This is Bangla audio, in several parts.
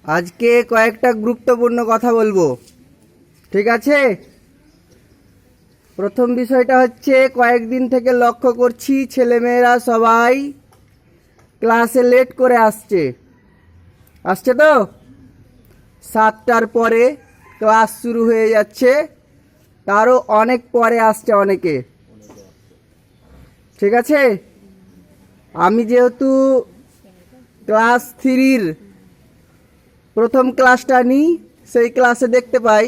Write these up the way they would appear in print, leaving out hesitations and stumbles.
আজকে কয়েকটা গুরুত্বপূর্ণ কথা বলবো, ঠিক আছে। প্রথম বিষয়টা হচ্ছে, কয়েকদিন থেকে লক্ষ্য করছি ছেলেমেয়েরা সবাই ক্লাসে লেট করে আসছে তো 7টার পরে ক্লাস শুরু হয়ে যাচ্ছে, তারও অনেক পরে আসছে অনেকে, ঠিক আছে। আমি যেহেতু ক্লাস 3-র প্রথম ক্লাসটা নিই, সেই ক্লাসে দেখতে পাই,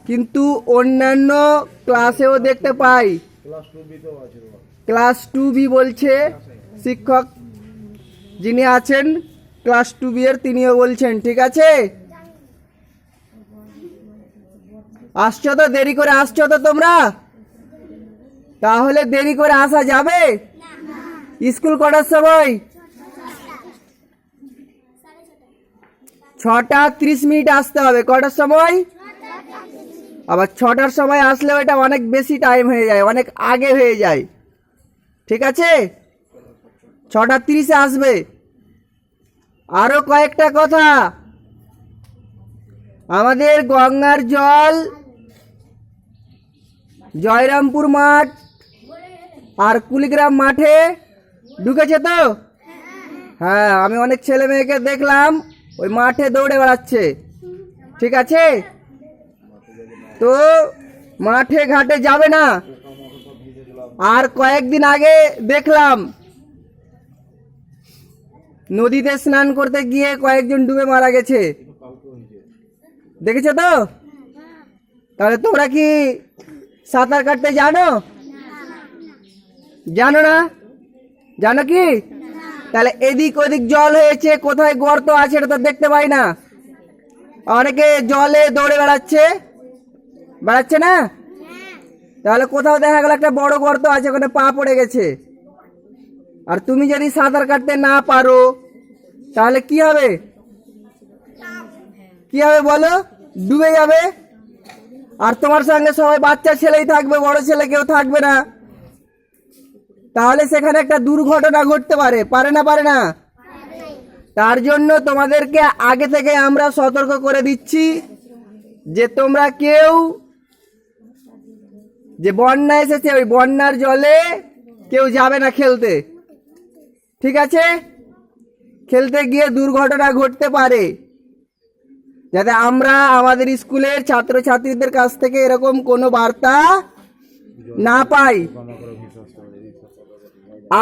কিন্তু অন্যান্য ক্লাসেও দেখতে পাই। ক্লাস 2B বলছে শিক্ষক যিনি আছেন ক্লাস 2B এর, তিনিও বলছেন, ঠিক আছে। আসছো তো, দেরি করে আসছো তো তোমরা, তাহলে দেরি করে আসা যাবে? স্কুল কটার সময়? 6:30 আসতে হবে। কটার সময়? আবার 6টার সময় আসলে ওটা অনেক বেশি টাইম হয়ে যায়, অনেক আগে হয়ে যায়, ঠিক আছে। 6:30 আসবে। আরো কয়েকটা কথা, আমাদের গঙ্গার জল জয়রামপুর মাঠ আর কুলিগ্রাম মাঠে ঢুকেছে তো? হ্যাঁ, আমি অনেক ছেলে মেয়েকে দেখলাম ওই মাঠে দৌড়ে বেড়াচ্ছে, ঠিক আছে। তো মাঠে ঘাটে যাবে না। আর কয়েকদিন আগে দেখলাম নদীতে স্নান করতে গিয়ে কয়েকজন ডুবে মারা গেছে, দেখেছো তো? তাহলে তোমরা কি সাঁতার কাটতে জানো? জানো না? জানো কি? তাহলে এদিক ওদিক জল হয়েছে, কোথায় গর্ত আছে এটা তো দেখতে পাই না। অনেকে জলে দৌড়ে বেড়াচ্ছে না? তাহলে কোথাও দেখা গেল একটা বড় গর্ত আছে, ওখানে পা পড়ে গেছে, আর তুমি যদি সাঁতার কাটতে না পারো তাহলে কি হবে? বলো? ডুবে যাবে। আর তোমার সঙ্গে সবাই বাচ্চা ছেলেই থাকবে, বড় ছেলে কেউ থাকবে না। তাহলে সেখানে একটা দুর্ঘটনা ঘটতে পারে না? তার জন্য তোমাদেরকে আগে থেকে আমরা সতর্ক করে দিচ্ছি যে তোমরা কেউ, যে বন্যা এসেছে ওই বন্যার জলে কেউ যাবে না খেলতে, ঠিক আছে। খেলতে গিয়ে দুর্ঘটনা ঘটতে পারে, যাতে আমরা আমাদের স্কুলের ছাত্রছাত্রীদের কাছ থেকে এরকম কোনো বার্তা না পাই।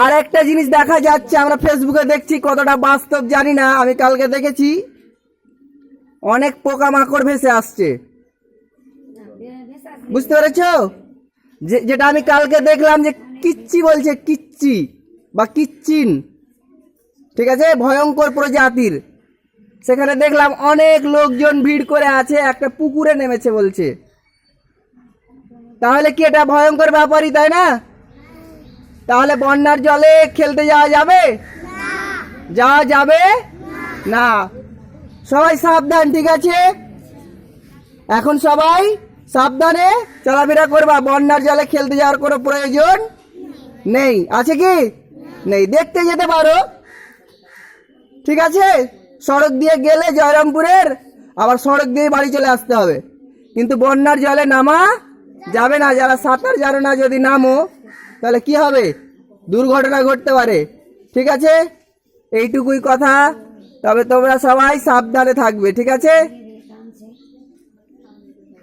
আর একটা জিনিস দেখা যাচ্ছে, আমরা ফেসবুকে দেখছি, কতটা বাস্তব জানি না, আমি কালকে দেখেছি অনেক পোকামাকড় ভেসে আসছে, বুঝতে পেরেছো? যেটা আমি কালকে দেখলাম যে কিচ্চি বলছে, কিচ্চি বা কিচ্চিন, ঠিক আছে, ভয়ঙ্কর প্রজাতির। সেখানে দেখলাম অনেক লোকজন ভিড় করে আছে, একটা পুকুরে নেমেছে বলছে। তাহলে কি এটা ভয়ঙ্কর ব্যাপারই, তাই না? তাহলে বন্যার জলে খেলতে যাওয়া যাবে না। সবাই সাবধান, ঠিক আছে। এখন সবাই সাবধানে চলাফেরা করবা, বন্যার জলে খেলতে যাওয়ার কোনো প্রয়োজন নেই, আছে কি? নেই। দেখতে যেতে পারো, ঠিক আছে, সড়ক দিয়ে গেলে জয়রামপুরের, আবার সড়ক দিয়ে বাড়ি চলে আসতে হবে, কিন্তু বন্যার জলে নামা যাবে না। যারা সাঁতার জানো না, যদি নামো তাহলে কি হবে? দুর্ঘটনা ঘটতে পারে, ঠিক আছে। এইটুকুই কথা, তবে তোমরা সবাই সাবধানে থাকবে, ঠিক আছে।